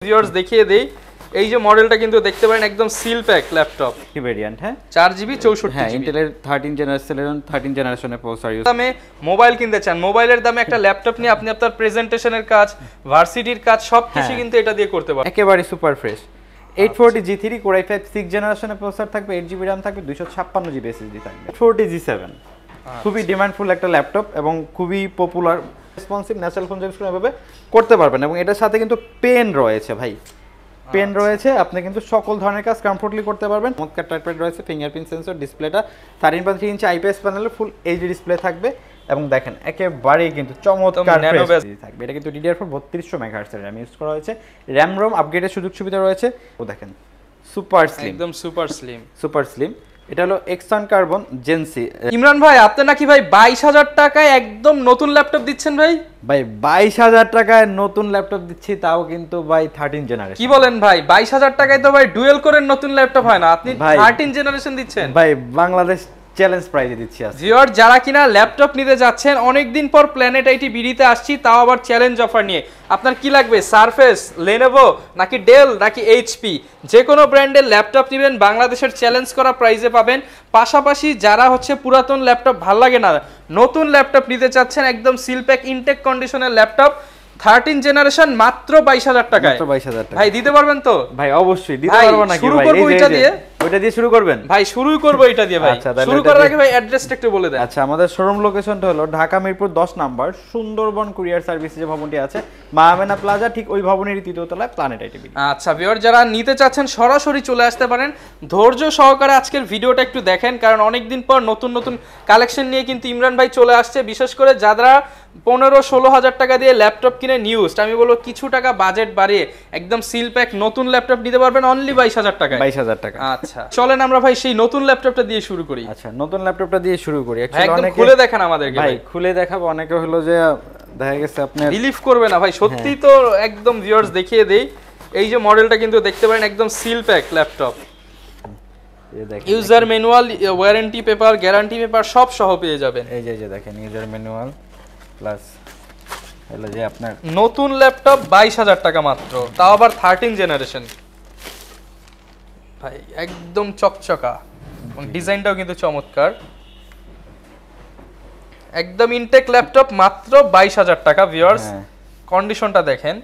Viewers দেখিয়ে দেই, এই যে মডেলটা কিন্তু দেখতে পারেন একদম সিল প্যাক ল্যাপটপ ভেরিয়েন্ট। হ্যাঁ 4GB 64GB। হ্যাঁ ইন্টেলের 13 জেনারেশনের প্রসেসর ইউজ। দামে মোবাইল কিনতে চান, মোবাইলের দামে একটা ল্যাপটপ নিয়ে আপনি আপনার প্রেজেন্টেশনের কাজ, ভার্সিটির কাজ সবকিছু কিন্তু এটা দিয়ে করতে পারেন। একেবারে super fresh. 840G3 Core i5 6 জেনারেশনের প্রসেসর থাকবে, 8GB RAM থাকবে, 256GB SSD থাকবে। 40G7 খুবই ডিমান্ডফুল একটা ল্যাপটপ এবং খুবই পপুলার, রেসপন্সিভ, ন্যাচারাল কনজাম্পশন এভাবে করতে পারবেন। এবং এটার সাথে কিন্তু পেন রয়েছে ভাই, পেন রয়েছে, আপনি কিন্তু সকল ধরনের কাজ কমফোর্টলি করতে পারবেন। চমৎকার টাইপের রয়েছে, ফিঙ্গারপ্রিন্ট সেন্সর, ডিসপ্লেটা 13.3 ইঞ্চি আইপিএস প্যানেলের ফুল এইচডি ডিসপ্লে থাকবে এবং দেখেন একেবারেই কিন্তু চমৎকার থাকবে। এটা কিন্তু DDR4 3200 মেগাহার্টজ এর RAM ইউজ করা হয়েছে। RAM ROM আপগ্রেডের সুযোগ সুবিধা রয়েছে। ও দেখেন সুপার স্লিম, একদম সুপার স্লিম, সুপার স্লিম। এটা হলো X one carbon gen C. Imran ভাই আপনি নাকি ভাই 22,000 টাকায় একদম নতুন ল্যাপটপ দিচ্ছেন ভাই? ভাই 22,000 টাকায় নতুন ল্যাপটপ দিচ্ছি, তাও কিন্তু ভাই 13 জেনারেশন। কি বলেন ভাই, 22,000 টাকায় তো ভাই ডুয়েল কোরের নতুন ল্যাপটপ হয় না, আপনি 13 জেনারেশন দিচ্ছেন ভাই। বাংলাদেশ চ্যালেঞ্জ প্রাইজে দিচ্ছি আজকে। ভিউয়ার যারা কিনা ল্যাপটপ নিতে যাচ্ছেন, অনেকদিন পর প্ল্যানেট আইটি বিডিতে আসছি, তাও আবার চ্যালেঞ্জ অফার নিয়ে। আপনার কি লাগবে, সারফেস, লেনোভো নাকি ডেল নাকি এইচপি, যে কোনো ব্র্যান্ডের ল্যাপটপ নেবেন বাংলাদেশের চ্যালেঞ্জ করা প্রাইজে পাবেন। পাশাপাশি যারা হচ্ছে পুরাতন ল্যাপটপ ভাল লাগে না, নতুন ল্যাপটপ নিতে চাচ্ছেন, একদম সিলপ্যাক ইনটেক কন্ডিশনের ল্যাপটপ 13 জেনারেশন মাত্র 22,000 টাকায়। মাত্র 22,000 টাকা ভাই দিতে পারবেন তো? ভাই অবশ্যই দিতে পারবো নাকি শুরু ভাই? করব এটা দিয়ে। ওইটা দিয়ে শুরু করবেন ভাই? শুরু করব এটা দিয়ে ভাই। আচ্ছা, শুরু করার আগে ভাই অ্যাড্রেসটা একটু বলে দেন। আচ্ছা, আমাদের শোরুম লোকেশনটা হলো Dhaka Mirpur 10 number Sundarban courier service যে ভবনটি আছে, মা আমেনা প্লাজা, ঠিক ওই ভবনের তৃতীয় তলায় প্ল্যানেট আইটি। আচ্ছা ভিউয়ার যারা নিতে চাচ্ছেন সরাসরি চলে আসতে পারেন। ধৈর্য সহকারে আজকের ভিডিওটা একটু দেখেন, কারণ অনেকদিন পর নতুন নতুন কালেকশন নিয়ে কিন্তু ইমরান ভাই চলে আসছে। বিশেষ করে যারা 15-16 হাজার টাকা দিয়ে ল্যাপটপ কিনে নিউজড, আমি বলবো কিছু টাকা বাজেট বাড়িয়ে একদম সিল প্যাক নতুন ল্যাপটপ নিতে পারবেন অনলি 22,000 টাকা। 22,000 টাকা। আচ্ছা চলেন আমরা ভাই সেই নতুন ল্যাপটপটা দিয়ে শুরু করি। আচ্ছা নতুন ল্যাপটপটা দিয়ে শুরু করি। একদম খুলে দেখান আমাদেরকে ভাই। খুলে দেখাবো, অনেকে হলো যে দেখা গেছে আপনি রিলিফ করবে না ভাই, সত্যি তো একদম ভিউয়ার্স দেখিয়ে দেই, এই যে মডেলটা কিন্তু দেখতে পারেন একদম seal pack laptop, user manual, warranty paper, guarantee paper সব সহ পেয়ে যাবেন। এই যে দেখেন ইউজার ম্যানুয়াল প্লাস হলো যে আপনার নতুন ল্যাপটপ 22,000 টাকা মাত্র, তাও আবার 13 জেনারেশন ভাই, একদম চকচকা এবং ডিজাইনটাও কিন্তু চমৎকার। একদম ইনটেক ল্যাপটপ মাত্র 22,000 টাকা ভিউয়ার্স। কন্ডিশনটা দেখেন,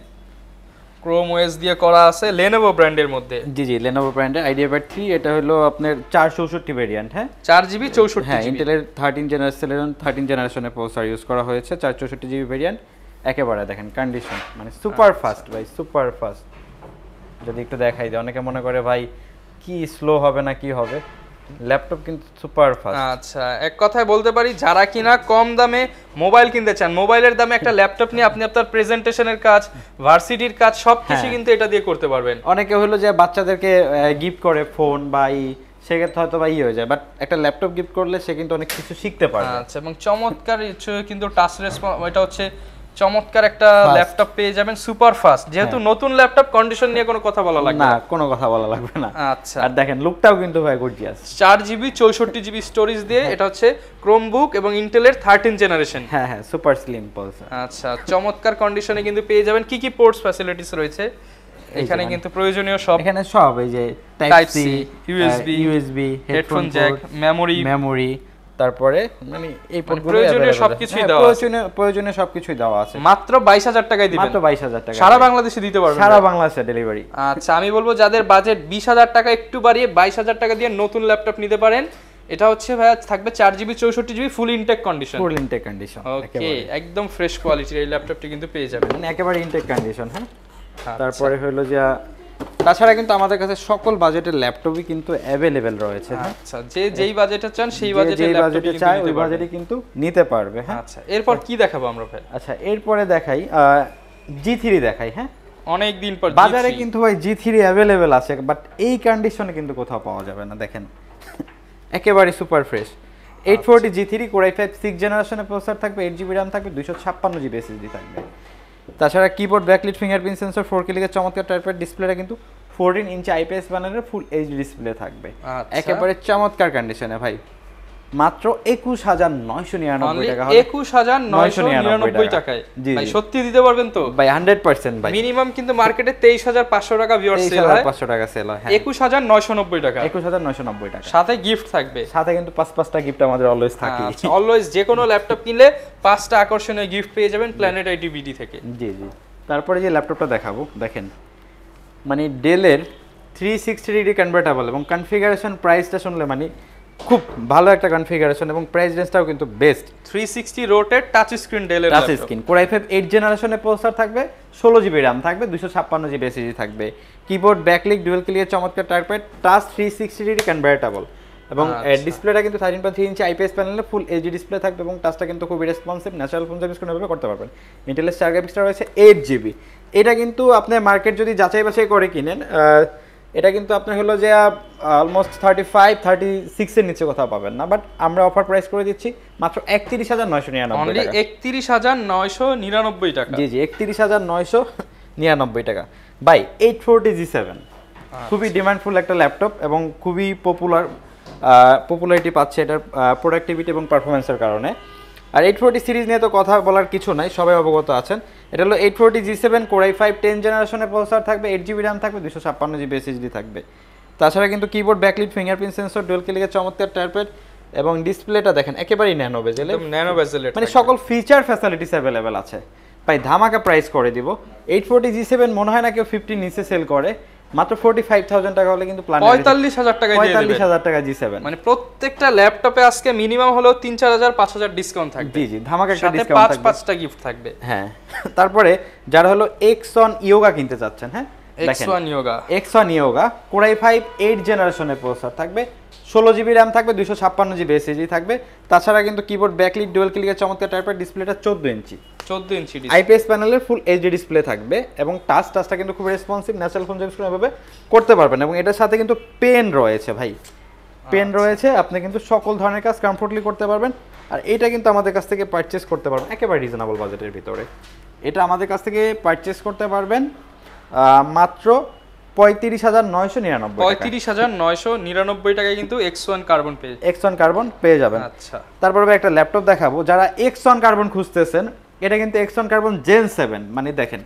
ক্রোম ওএস দিয়ে করা আছে, লেনোভো ব্র্যান্ডের মধ্যে। জি জি লেনোভো ব্র্যান্ডের IdeaPad 3। এটা হলো আপনার 464 ভেরিয়েন্ট। হ্যাঁ 4GB 64GB। হ্যাঁ ইন্টেলের 13 জেনারেশনের প্রসেসর ইউজ করা হয়েছে, 464GB ভেরিয়েন্ট। একেবারে দেখেন কন্ডিশন মানে সুপার ফাস্ট ভাই, সুপার ফাস্ট। যদি একটু দেখাই দিই, অনেকে মনে করে ভাই কি স্লো হবে না কি হবে, ল্যাপটপ কিন্তু সুপার ফাস্ট। আচ্ছা এক কথায় বলতে পারি যারা কিনা কম দামে মোবাইল কিনতে চান, মোবাইলের দামে একটা ল্যাপটপ নিয়ে আপনি আপনার প্রেজেন্টেশনের কাজ, ভার্সিটির কাজ সবকিছু কিন্তু এটা দিয়ে করতে পারবেন। অনেকে হলো যে বাচ্চাদেরকে গিফট করে ফোন বা সেক্ষেত্রে হয়তো বা হয়ে যায়, বাট একটা ল্যাপটপ গিফট করলে সে কিন্তু অনেক কিছু শিখতে পারবে। আচ্ছা এবং চমৎকার কিন্তু টাচ রেসপন্স, এটা হচ্ছে চমৎকার একটা ল্যাপটপ পেয়ে যাবেন, সুপার ফাস্ট। যেহেতু নতুন ল্যাপটপ, কন্ডিশন নিয়ে কোনো কথা বলা লাগবে না, কোনো কথা বলা লাগবে না। আচ্ছা আর দেখেন লুকটাও কিন্তু ভাই গর্জিয়াস। 4GB 64GB স্টোরেজ দিয়ে, এটা হচ্ছে ক্রোমবুক এবং ইন্টেলের 13 জেনারেশন। হ্যাঁ হ্যাঁ সুপার স্লিম প্রসেসর। আচ্ছা চমৎকার কন্ডিশনে কিন্তু পেয়ে যাবেন। কি কি পোর্টস ফ্যাসিলিটিস রয়েছে এখানে? কিন্তু প্রয়োজনীয় সব এখানে সব, এই যে type C, USB, headphone jack, memory, তারপরে মানে এই পোর্টগুলো প্রয়োজনীয় সবকিছুই দেওয়া আছে। প্রয়োজনীয় সবকিছুই দেওয়া আছে। মাত্র 22,000 টাকায় দিবেন। মাত্র 22,000 টাকা সারা বাংলাদেশে দিতে পারবেন। সারা বাংলাদেশে ডেলিভারি। আচ্ছা আমি বলবো যাদের বাজেট 20,000 টাকা একটু বাড়িয়ে 22,000 টাকা দিয়ে নতুন ল্যাপটপ নিতে পারেন। এটা হচ্ছে ভাই থাকবে 4GB 64GB ফুল ইনটেক কন্ডিশন। ফুল ইনটেক কন্ডিশন। ওকে একদম ফ্রেশ কোয়ালিটির এই ল্যাপটপটি কিন্তু পেয়ে যাবেন, মানে একেবারে ইনটেক কন্ডিশন। হ্যাঁ তারপরে হলো যে তাছাড়া কিন্তু আমাদের কাছে সকল বাজেটের ল্যাপটপই কিন্তু অ্যাভেলেবেল রয়েছে। আচ্ছা যে যেই বাজেটে চান সেই বাজেটে ল্যাপটপ চাই ওই বাজেটে কিন্তু নিতে পারবে। হ্যাঁ আচ্ছা এরপর কি দেখাবো আমরা ভাই? আচ্ছা এরপরে দেখাই G3 দেখাই। হ্যাঁ অনেক দিন পর বাজারে কিন্তু ভাই G3 অ্যাভেলেবেল আছে, বাট এই কন্ডিশনে কিন্তু কোথাও পাওয়া যাবে না। দেখেন একেবারে super fresh. 840G3 Core i5 6 জেনারেশনের প্রসেসর থাকবে, 8GB RAM থাকবে, 256GB SSD থাকবে। তাছাড়া keyboard, backlit, fingerprint sensor, 4K লিখে চমৎকার টাইপের ডিসপ্লেটা কিন্তু 14 ইঞ্চি আইপিএস প্যানেলের ফুল এইচডি ডিসপ্লে থাকবে। একেবারে চমৎকার কন্ডিশনে ভাই। মাত্র 21999 টাকা হবে। 21999 টাকায় ভাই সত্যি দিতে পারবেন তো ভাই 100% ভাই। মিনিমাম কিন্তু মার্কেটে 23500 টাকা ভিউয়ার সেল হয়, 23500 টাকা সেল হয়। হ্যাঁ 21990 টাকা, 21990 টাকা। সাথে গিফট থাকবে, সাথে কিন্তু 5টা গিফট আমাদের অলওয়েজ থাকে। অলওয়েজ যে কোনো ল্যাপটপ কিনলে 5টা আকর্ষণীয় গিফট পেয়ে যাবেন প্ল্যানেট আইটি বিডি থেকে। জি জি। তারপরে যে ল্যাপটপটা দেখাবো দেখেন, মানে ডেলের 360 ডিগ্রি কনভার্টেবল এবং কনফিগারেশন প্রাইসটা শুনলে মানে খুব ভালো একটা কনফিগারেশন এবং প্রাইস রেঞ্জটাও কিন্তু বেস্ট। 360 রোটেট টাচ স্ক্রিন ডেলের টাচ স্ক্রিন, কোর i5 8 জেনারেশনের প্রসেসর থাকবে, 16 জিবি RAM থাকবে, 256 জিবি এসএসডি থাকবে, কিবোর্ড ব্যাকলিক ডুয়াল ক্লিয়ার চমৎকার টার্পেট, টাচ 360 ডিগ্রি কনভার্টেবল এবং ডিসপ্লেটা কিন্তু 13.3 ইঞ্চি আইপিএস প্যানেলে ফুল এইচডি ডিসপ্লে থাকবে এবং টাচটা কিন্তু খুবই রেসপন্সিভ, ন্যাচারাল ফোন সার্ভিস কোনোভাবে করতে পারবেন। ইন্টেলের 4 গ্রাফিক্সটা রয়েছে 8 জিবি। এটা কিন্তু আপনার মার্কেট যদি যাচাই বাছাই করে কিনেন, এটা কিন্তু আপনার হলো যে অলমোস্ট 35-36 এর নিচে কোথাও পাবেন না, বাট আমরা অফার প্রাইস করে দিচ্ছি মাত্র 31999 টাকা। 31999 টাকা। জি জি 31999 টাকা। বাই 840 G7 খুবই ডিমান্ডফুল একটা ল্যাপটপ এবং খুবই পপুলারিটি পাচ্ছে এটার প্রোডাক্টিভিটি এবং পারফরমেন্সের কারণে। আর 840 সিরিজ নিয়ে তো কথা বলার কিছু নাই, সবাই অবগত আছেন। এটা হলো 840 G7 কোর i5 10 জেনারেশনের প্রসেসর থাকবে, 8 জিবি RAM থাকবে, 256 জিবি এসএসডি থাকবে। তাছাড়া কিন্তু keyboard backlit fingerprint sensor dual ক্লিকের চমৎকার টার্পেট এবং ডিসপ্লেটা দেখেন একেবারেই ন্যানো বেজেল, মানে সকল ফিচার ফ্যাসিলিটিস अवेलेबल আছে। ভাই ধামাকা প্রাইস করে দিব। 840 G7 মনে হয় না কেউ 50 নিচে সেল করে, মাত্র 45000 টাকা হলে কিন্তু প্ল্যান 45000 টাকা দিয়ে দিবেন। 45000 টাকা G7, মানে প্রত্যেকটা ল্যাপটপে আজকে মিনিমাম হলো 3000 5000 ডিসকাউন্ট থাকবে। জি জি ধামাকা একটা ডিসকাউন্ট থাকবে, 5টা গিফট থাকবে। হ্যাঁ তারপরে যারা হলো X1 Yoga কিনতে চাচ্ছেন, হ্যাঁ X1 Yoga কোর i5 8 জেনারেশনের প্রসেসর থাকবে, 16 জিবি RAM থাকবে, 256 জিবি এসএসডি থাকবে। তাছাড়া কিন্তু কিবোর্ড ব্যাকলিট ডুয়াল ক্লিকের চমৎকার টাইপের ডিসপ্লেটা 14 ইঞ্চি আইপিএস প্যানেলের ফুল এইচডি ডিসপ্লে থাকবে এবং টাচটা কিন্তু খুব রেসপন্সিভ, ন্যাচারাল ফোন সার্ভিস কোনোভাবে করতে পারবেন। এবং এটার সাথে কিন্তু পেন রয়েছে ভাই, পেন রয়েছে, আপনি কিন্তু সকল ধরনের কাজ কমফোর্টলি করতে পারবেন। আর এটা কিন্তু আমাদের কাছ থেকে পারচেস করতে পারবেন একেবারে রিজনেবল বাজেটের ভিতরে। এটা আমাদের কাছ থেকে পারচেস করতে পারবেন মাত্র 35999 টাকায় কিন্তু X1 কার্বন পেয়ে যাবেন। আচ্ছা তারপরে একটা ল্যাপটপ দেখাবো, যারা X1 কার্বন খুঁজতেছেন, এটা কিন্তু X1 কার্বন Gen 7, মানে দেখেন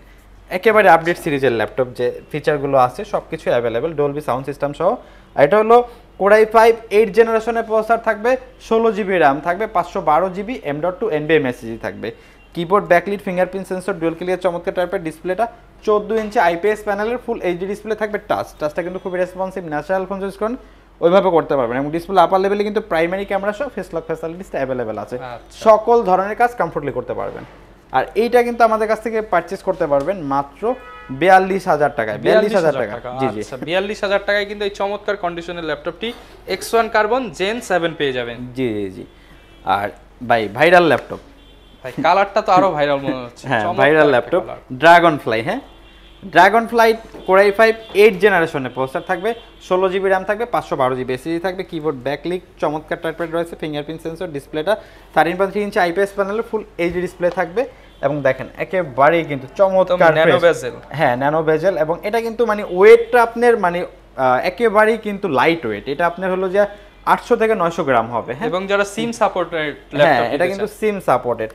একেবারে আপডেট সিরিজের ল্যাপটপ, যে ফিচারগুলো আছে সবকিছু অ্যাভেলেবেল, ডলবি সাউন্ড সিস্টেম সহ। আর এটা হলো কোর i5 8 জেনারেশনের প্রসেসর থাকবে, 16 জিবি RAM থাকবে, 512 জিবি M.2 NVMe এসএসডি থাকবে, keyboard backlit fingerprint sensor dual clear চমৎকার টাইপের ডিসপ্লেটা 14 ইঞ্চি আইপিএস প্যানেলের ফুল এইচডি ডিসপ্লে থাকবে, টাচটা কিন্তু খুবই রেসপন্সিভ, ন্যাচারাল ফোন ইউজ করেন ওইভাবে করতে পারবেন। এবং ডিসপ্লে আপার লেভেলে কিন্তু প্রাইমারি ক্যামেরা সহ ফেস লক ফ্যাসিলিটিসটা অ্যাভেলেবেল আছে, সকল ধরনের কাজ কমফোর্টলি করতে পারবেন। আর এইটা কিন্তু আমাদের কাছ থেকে পারচেজ করতে পারবেন মাত্র 42000 টাকায়। 42000 টাকা, জি জি 42000 টাকায় কিন্তু এই চমৎকার কন্ডিশনের ল্যাপটপটি X1 কার্বন Gen 7 পেয়ে যাবেন। জি জি জি। আর ভাইরাল ল্যাপটপ, ভাই কালারটা তো আরো ভাইরাল মনে হচ্ছে। হ্যাঁ ভাইরাল ল্যাপটপ ড্রাগনফ্লাই, হ্যাঁ ড্রাগনফ্লাই কোর i5 8 জেনারেশনের প্রসেসর থাকবে, 16 জিবি RAM থাকবে, 512 জিবি এসএসডি থাকবে, কিবোর্ড ব্যাকলিক চমৎকার টাইপের রয়েছে, ফিঙ্গারপ্রিন্ট সেন্সর, ডিসপ্লেটা 13.3 ইঞ্চি আইপিএস প্যানেলের ফুল এইচডি ডিসপ্লে থাকবে এবং দেখেন একেবারেই কিন্তু চমৎকার ন্যানো বেজেল, হ্যাঁ ন্যানো বেজেল। এবং এটা কিন্তু মানে ওয়েটটা আপনার মানে একেবারেই কিন্তু লাইট ওয়েট, এটা আপনার হলো যে 800 থেকে 900 গ্রাম হবে। হ্যাঁ এবং যারা সিম সাপোর্টেড ল্যাপটপ, এটা কিন্তু সিম সাপোর্টেড।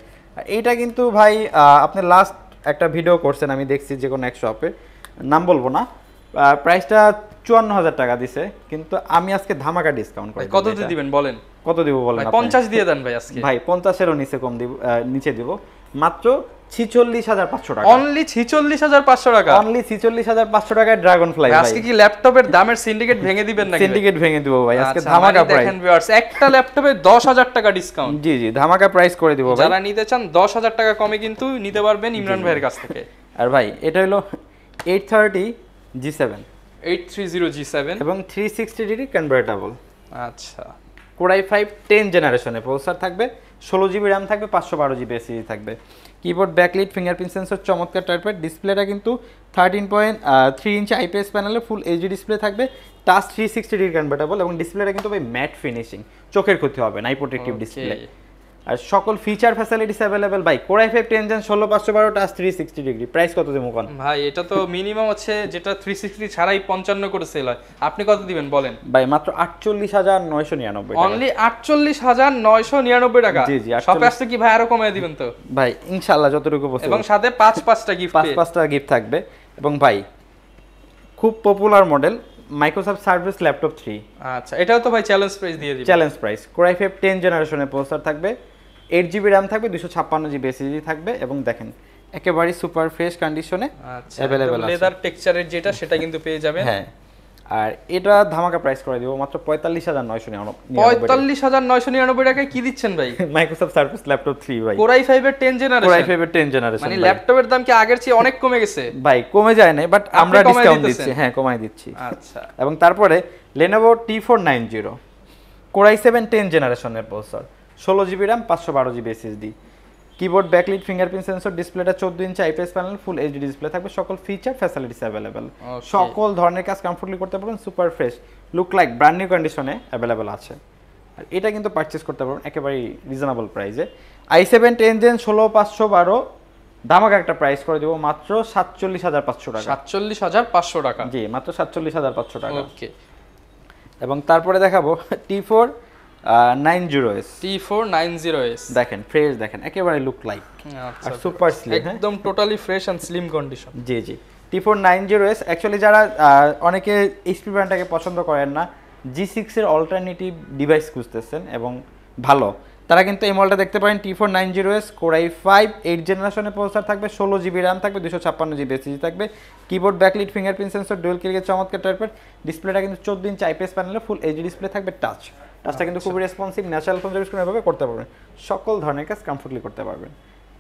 এইটা কিন্তু ভাই আপনি লাস্ট একটা ভিডিও করছেন আমি দেখছি যে কোনো এক শপে, নাম বলবো না, প্রাইসটা 54000 টাকা দিছে, কিন্তু আমি আজকে ধামাকা ডিসকাউন্ট করে কত দিবেন বলেন? কত দিব বলেন? 50 দিয়ে দেন ভাই আজকে। ভাই 50 এরও নিচে কম দিব, নিচে দিব মাত্র 46500 টাকা। অনলি 46500 টাকা, অনলি 46500 টাকায় ড্রাগনফ্লাই। ভাই আজকে কি ল্যাপটপের দামের সিন্ডিকেট ভেঙে দিবেন নাকি? সিন্ডিকেট ভেঙে দিব ভাই আজকে ধামাকা প্রাইস। দেখেন ভিউয়ার্স, একটা ল্যাপটপে 10000 টাকা ডিসকাউন্ট। জি জি ধামাকা প্রাইস করে দিব ভাই। যারা নিতে চান 10000 টাকা কমে কিন্তু নিতে পারবেন ইমরান ভাইয়ের কাছ থেকে। আর ভাই এটা হলো 830 G7 830 G7 এবং 360 ডিগ্রি কনভার্টেবল। আচ্ছা কোর i5 10 জেনারেশনের প্রসেসর থাকবে, 16 জিবি RAM থাকবে, 512 জিবি এসএসডি থাকবে, কিবোর্ড ব্যাকলিট ফিঙ্গারপ্রিন্ট সেন্সর চমৎকার টাইপের, ডিসপ্লেটা কিন্তু 13.3 ইঞ্চি আইপিএস প্যানেলে ফুল এইচডি ডিসপ্লে থাকবে, টাচ 360 ডিগ্রি কনভার্টেবল এবং ডিসপ্লেটা কিন্তু ভাই ম্যাট ফিনিশিং, চোখের ক্ষতি হবে না, আই প্রোটেক্টিভ ডিসপ্লে। আর সকল ফিচার ফ্যাসিলিটিস অ্যাভেলেবেল ভাই core i5 10 gen 16512 touch 360 degree price কত দেবো কোন ভাই এটা তো মিনিমাম হচ্ছে যেটা 360 ছাড়াই 55 করে সেল হয়, আপনি কত দিবেন বলেন? ভাই মাত্র 48999 টাকা, অনলি 48999 টাকা। জি জি শপে আসতে কি ভাই আরো কমিয়ে দিবেন তো? ভাই ইনশাআল্লাহ যতটুকু পসিবল, এবং সাথে 5টা গিফট, 5টা গিফট থাকবে। এবং ভাই খুব popular model Microsoft service laptop 3, আচ্ছা এটাও তো ভাই চ্যালেঞ্জ প্রাইস দিয়ে দিবেন। চ্যালেঞ্জ প্রাইস কোর i5 10 জেনারেশনের প্রসেসর থাকবে, 8GB RAM থাকবে, 256GB SSD থাকবে এবং দেখেন একেবারে সুপার ফ্রেশ কন্ডিশনে আচ্ছা अवेलेबल আছে। লেদার টেক্সচারের যেটা সেটা কিন্তু পেয়ে যাবেন। হ্যাঁ আর এটা ধামাকা প্রাইস করে দিব মাত্র 45999 45999 টাকায় কি দিচ্ছেন ভাই? মাইক্রোসফট সার্ভিস ল্যাপটপ 3 ভাই, কোর i5 এর 10 জেনারেশন, কোর i5 এর 10 জেনারেশন। মানে ল্যাপটপের দাম কি আগের চেয়ে অনেক কমে গেছে? ভাই কমে যায় না, বাট আমরা কমায় ডিসকাউন্ট দিতেছেন? দিচ্ছি, হ্যাঁ কমাই দিচ্ছি। আচ্ছা এবং তারপরে Lenovo T490 কোর i7 10 জেনারেশনের processor, 16GB RAM 512GB SSD, keyboard backlit fingerprint sensor, ডিসপ্লেটা 14 inch IPS panel, full HD display থাকবে, সকল ফিচার ফ্যাসিলিটিস অ্যাভেলেবেল, সকল ধরনের কাজ কমফোর্টলি করতে পারবেন, super fresh look like brand new কন্ডিশনে অ্যাভেলেবেল আছে। আর এটা কিন্তু পারচেজ করতে পারবেন একেবারেই রিজনেবল প্রাইসে। i7 10 জেন 16512 ধামাকা একটা প্রাইস করে দেবো মাত্র 47500 টাকা। 47500 টাকা, জি মাত্র 47500 টাকা। ওকে। এবং তারপরে দেখাবো T490S, T490S দেখেন ফ্রেশ, দেখেন একেবারে লুক লাইক আর সুপার স্লিম, একদম totally fresh and slim condition. জি জি T490S অ্যাকচুয়ালি যারা অনেকে এইচপি ব্র্যান্ডটাকে পছন্দ করেন না, G6 এর অল্টারনেটিভ ডিভাইস খুঁজতেছেন এবং ভালো, তারা কিন্তু এই মডেলটা দেখতে পারেন। T490S কোর i5 8 জেনারেশনের প্রসেসর থাকবে, 16GB RAM থাকবে, 256GB SSD থাকবে, keyboard backlit fingerprint sensor, dual ক্লিকের চমৎকার টাইপের ডিসপ্লেটা কিন্তু 14 ইঞ্চি আইপিএস প্যানেলে ফুল এইচডি ডিসপ্লে থাকবে, টাচটা কিন্তু খুবই রেসপন্সিভ, ন্যাচারাল ফোন ইউজ করে এভাবে করতে পারবেন, সকল ধরনের কাজ কমফোর্টলি করতে পারবেন।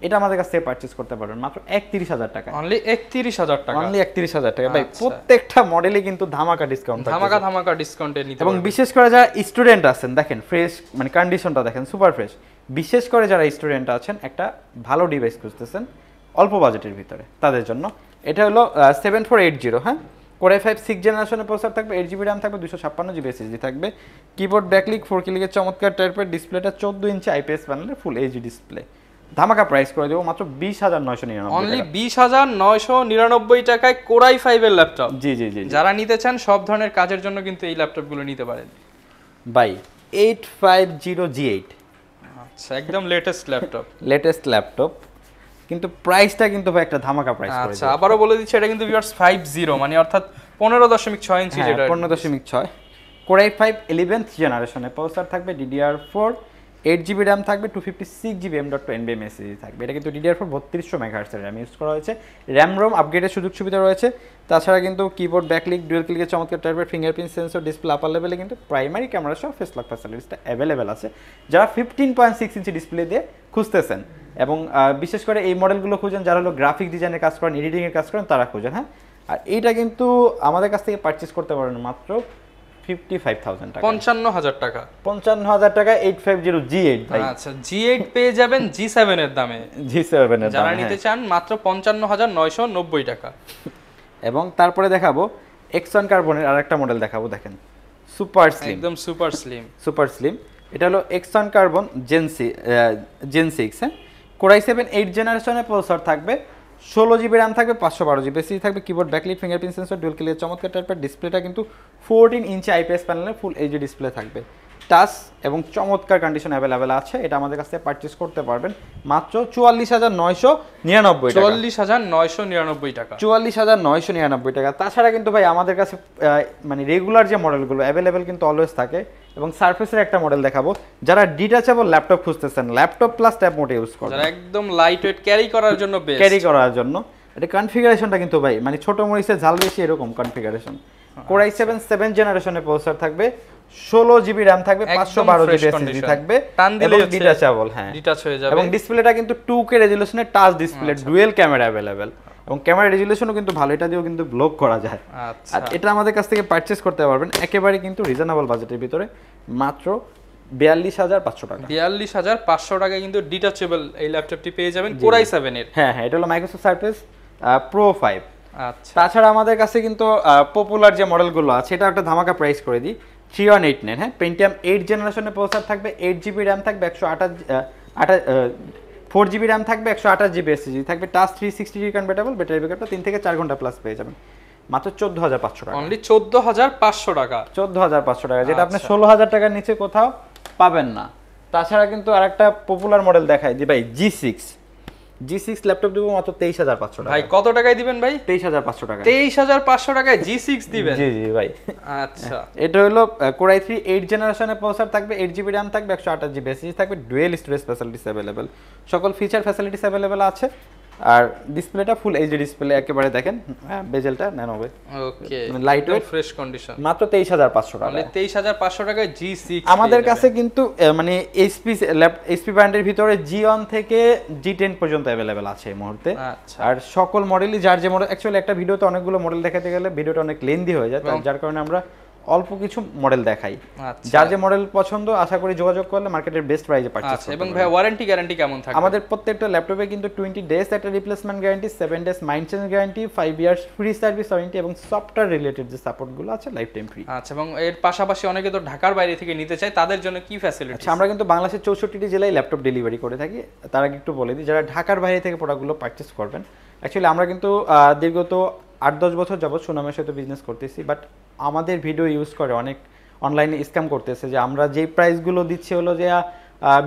এটা আমাদের কাছ থেকে পারচেজ করতে পারবেন মাত্র 31000 টাকা, অনলি 31000 টাকা, অনলি 31000 টাকা। ভাই প্রত্যেকটা মডেলে কিন্তু ধামাকা ডিসকাউন্ট থাকবে, ধামাকা ডিসকাউন্টে নিতে এবং বিশেষ করে যারা স্টুডেন্ট আছেন দেখেন ফ্রেশ মানে কন্ডিশনটা দেখেন সুপার ফ্রেশ, বিশেষ করে যারা স্টুডেন্ট আছেন একটা ভালো ডিভাইস খুঁজতেছেন অল্প বাজেটের ভিতরে তাদের জন্য এটা হলো 7480, হ্যাঁ কোর i5 6 জেনারেশনের প্রসেসর থাকবে, 8GB RAM থাকবে, 256GB SSD থাকবে, কিবোর্ড ব্যাকলিক 4 ক্লিকের চমৎকার টাইপের ডিসপ্লেটা 14 ইঞ্চি আইপিএস প্যানেলে ফুল এইচডি ডিসপ্লে, ধামাকা প্রাইস করে দেবো মাত্র 20999, অনলি 20999 টাকায় কোর i5 এর ল্যাপটপ। জি জি জি, যারা নিতে চান সব ধরনের কাজের জন্য কিন্তু এই ল্যাপটপগুলো নিতে পারেন। বাই 850G8, আচ্ছা একদম লেটেস্ট ল্যাপটপ কিন্তু প্রাইসটা কিন্তু ভাই একটা ধামাকা প্রাইস করে। আচ্ছা আবারও বলে দিচ্ছি এটা কিন্তু ভিউয়ার্স 50 মানে অর্থাৎ 15.6 ইঞ্চি, যেটা 15.6 কোর i5 11th জেনারেশনের প্রসেসর থাকবে, DDR4 8GB RAM থাকবে, 256GB M.2 NVMe SSD থাকবে, এটা কিন্তু DDR4 3200 MHz এর RAM ইউজ করা হয়েছে, RAM ROM আপগ্রেডের সুযোগ সুবিধা রয়েছে, তাছাড়া কিন্তু কিবোর্ড ব্যাকলিক ডুয়াল ক্লিকের চমৎকার টাইপের ফিঙ্গারপ্রিন্ট সেন্সর, ডিসপ্লে আপার লেভেলে কিন্তু প্রাইমারি ক্যামেরা সহ ফেস লক ফ্যাসিলিটিসটা অ্যাভেলেবেল আছে, যারা 15.6 ইঞ্চি ডিসপ্লে দিয়ে খুঁজতেছেন এবং বিশেষ করে এই মডেলগুলো খুঁজেন যারা হলো গ্রাফিক ডিজাইনের কাজ করেন, এডিটিংয়ের কাজ করেন তারা খুঁজেন, হ্যাঁ। আর এইটা কিন্তু আমাদের কাছ থেকে পারচেজ করতে পারেন মাত্র 55000 টাকা, 55000 টাকা, 55000 টাকা 850G8 ভাই। আচ্ছা G8 পেয়ে যাবেন G7 এর দামে, G7 এর দামে যারা নিতে চান মাত্র 55990 টাকা। এবং তারপরে দেখাবো Exxon কার্বনের আরেকটা মডেল দেখাবো, দেখেন সুপার স্লিম, একদম সুপার স্লিম, এটা হলো Exxon কার্বন জেন 6, হ্যাঁ কোর i7 8 জেনারেশনের প্রসেসর থাকবে, 16GB RAM থাকবে, 512GB SSD থাকবে, keyboard backlit fingerprint sensor, dual ক্লিকের চমৎকার টাইপের ডিসপ্লেটা কিন্তু 14 ইঞ্চি আইপিএস প্যানেলে ফুল এইচডি ডিসপ্লে থাকবে, টাচ এবং চমৎকার কন্ডিশন অ্যাভেলেবেল আছে, এটা আমাদের কাছ থেকে পারচেজ করতে পারবেন মাত্র 44999 টাকা, 44999 টাকা, 44999 টাকা। তাছাড়া কিন্তু ভাই আমাদের কাছে মানে রেগুলার যে মডেলগুলো অ্যাভেলেবেল কিন্তু অলওয়েজ থাকে, এবং সারফেসের একটা মডেল দেখাবো যারা ডিটাচেবল ল্যাপটপ খুঁজতেছেন, laptop plus tab mode use করেন, যারা একদম লাইট ওয়েট ক্যারি করার জন্য বেস্ট, ক্যারি করার জন্য এটা কনফিগারেশনটা কিন্তু ভাই মানে ছোট মরিচের ঝাল বেশি এরকম কনফিগারেশন। কোর i7 7 জেনারেশনের প্রসেসর থাকবে, 16GB RAM থাকবে, 512GB SSD থাকবে, এবং ডিটাচেবল, হ্যাঁ ডিটাচ হয়ে যাবে, এবং ডিসপ্লেটা কিন্তু 2K রেজোলিউশনের touch display, dual camera available, এবং ক্যামেরা রেজোলিউশনও কিন্তু ভালো, এটা দিয়েও কিন্তু ব্লগ করা যায়। আচ্ছা আর এটা আমাদের কাছ থেকে পারচেজ করতে পারবেন একেবারে কিন্তু রিজনেবল বাজেটের ভিতরে মাত্র 42500 টাকা, 42500 টাকায় কিন্তু ডিটাচেবল এই ল্যাপটপটি পেয়ে যাবেন কোর i7 এর। হ্যাঁ হ্যাঁ, এটা হলো মাইক্রোসফট সারফেস প্রো 5। আচ্ছা তাছাড়া আমাদের কাছে কিন্তু পপুলার যে মডেলগুলো আছে এটা একটা ধামাকা প্রাইস করে দিই, 3189, হ্যাঁ পেন্টিয়াম 8 জেনারেশনের প্রসেসর থাকবে, 8GB RAM থাকবে, 4GB র্যাম থাকবে, 128GB SSD থাকবে, টাচ 360 কনভার্টেবল, ব্যাটারি ব্যাকআপটা 3 থেকে 4 ঘন্টা প্লাস পেয়ে যাবেন মাত্র 14500 টাকা। অনলি 14500 টাকা। 14500 টাকা, যেটা আপনি 16000 টাকার নিচে কোথাও পাবেন না। তাছাড়া কিন্তু আরেকটা পপুলার মডেল দেখাই যে ভাই G6 ল্যাপটপ দেবো মাত্র 23500 টাকা। ভাই কত টাকায় দিবেন ভাই? 23500 টাকা। 23500 টাকায় G6 দিবেন? জি জি ভাই। আচ্ছা, এটা হলো Core i3 8 জেনারেশনের প্রসেসর থাকবে, 8GB RAM থাকবে, 128GB SSD থাকবে, ডুয়েল স্টোরেজ ফ্যাসিলিটিস अवेलेबल, সকল ফিচার ফ্যাসিলিটিস अवेलेबल আছে। আর ডিসপ্লেটা ফুল এইচডি ডিসপ্লে, একেবারে দেখেন বেজেলটা ন্যানো ওয়েট, ওকে, লাইট ওয়েট, ফ্রেশ কন্ডিশন, মাত্র 23500 টাকা। অনলি 23500 টাকায় G6 আমাদের কাছে কিন্তু মানে এইচপি ব্র্যান্ডের ভিতরে G1 থেকে G10 পর্যন্ত अवेलेबल আছে এই মুহূর্তে। আচ্ছা, আর সকল মডেলই যার যে মডেল, অ্যাকচুয়ালি একটা ভিডিওতে অনেকগুলো মডেল দেখাতে গেলে ভিডিওটা অনেক লেন্দি হয়ে যায়, যার কারণে আমরা অল্প কিছু মডেল দেখাই। আচ্ছা, যার যে মডেল পছন্দ আশা করি যোগাযোগ করলে মার্কেটের বেস্ট প্রাইসে পারচেজ করতে এবং পারবেন। ভাই ওয়ারেন্টি গ্যারান্টি কেমন থাকবে? আমাদের প্রত্যেকটা ল্যাপটপে কিন্তু 20 ডেজ একটা replacement guarantee, 7 days mind change guarantee, 5 years free service warranty এবং সফটওয়্যার রিলেটেড যে সাপোর্টগুলো আছে লাইফ টাইম ফ্রি। আচ্ছা, এবং এর পাশাপাশি অনেকে তো ঢাকার বাইরে থেকে নিতে চায়, তাদের জন্য কি ফ্যাসিলিটি? আচ্ছা, আমরা কিন্তু বাংলাদেশের 64টি জেলায় ল্যাপটপ ডেলিভারি করে থাকি। তার আগে একটু বলে দিই, যারা ঢাকার বাইরে থেকে প্রোডাক্টগুলো পারচেস করবেন, অ্যাকচুয়ালি আমরা কিন্তু দীর্ঘত 8-10 বছর যাবত সুনামের সাথে বিজনেস করতেছি, বাট আমাদের ভিডিও ইউজ করে অনেক অনলাইনে স্ক্যাম করতেছে, যে আমরা যেই প্রাইসগুলো দিচ্ছি হলো যে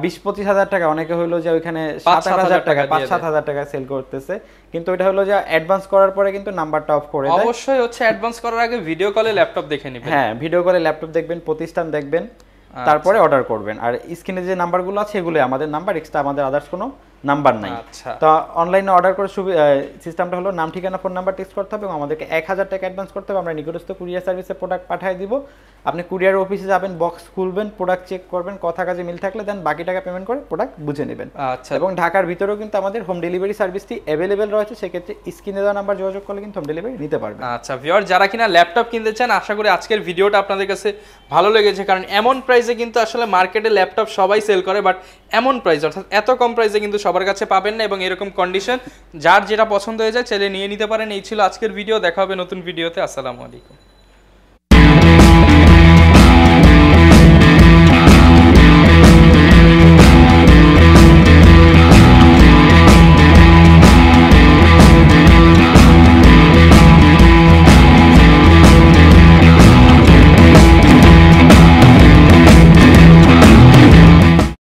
20-25 হাজার টাকা, অনেকে হলো যে ওইখানে 7-8 টাকা 5-7 হাজার টাকা সেল করতেছে, কিন্তু এটা হলো যে অ্যাডভান্স করার পরে কিন্তু নাম্বারটা অফ করে দেয়। অবশ্যই হচ্ছে অ্যাডভান্স করার আগে ভিডিও কলে ল্যাপটপ দেখে নেবেন। হ্যাঁ, ভিডিও কলে ল্যাপটপ দেখবেন, প্রতিষ্ঠান দেখবেন, তারপরে অর্ডার করবেন। আর স্ক্রিনে যে নাম্বারগুলো আছে এগুলো আমাদের নাম্বার, এক্সট্রা আমাদের আদার্স কোনো নাম্বার নাই। আচ্ছা, তো অনলাইনে অর্ডার করার সিস্টেমটা হলো নাম, ঠিকানা, ফোন নাম্বার টেক্সট করতে হবে এবং আমাদেরকে 1000 টাকা অ্যাডভান্স করতে হবে। আমরা নিকটস্থ কুরিয়ার সার্ভিসে প্রোডাক্ট পাঠিয়ে দিব। আপনি কুরিয়ার অফিসে যাবেন, বক্স খুলবেন, প্রোডাক্ট চেক করবেন, কথা কাজে মিল থাকলে দেন বাকি টাকা পেমেন্ট করে প্রোডাক্ট বুঝে নেবেন। আচ্ছা, এবং ঢাকার ভিতরেও কিন্তু আমাদের হোম ডেলিভারি সার্ভিসটি অ্যাভেলেবেল রয়েছে, সেক্ষেত্রে স্ক্রিনে দেওয়া নাম্বার যোগাযোগ করলে কিন্তু হোম ডেলিভারি নিতে পারবেন। আচ্ছা ভিউয়ার, যারা কিনা ল্যাপটপ কিনতে চান, আশা করি আজকের ভিডিওটা আপনাদের কাছে ভালো লেগেছে, কারণ এমন প্রাইসে কিন্তু আসলে মার্কেটে ল্যাপটপ সবাই সেল করে, বাট এমন প্রাইস অর্থাৎ এত কম প্রাইসে কিন্তু সবার কাছে পাবেন না, এবং এরকম কন্ডিশন যার যেটা পছন্দ হয়ে যায় চাইলে নিয়ে নিতে পারেন। এই ছিল আজকের ভিডিও, দেখা হবে নতুন ভিডিওতে। আসসালামু আলাইকুম।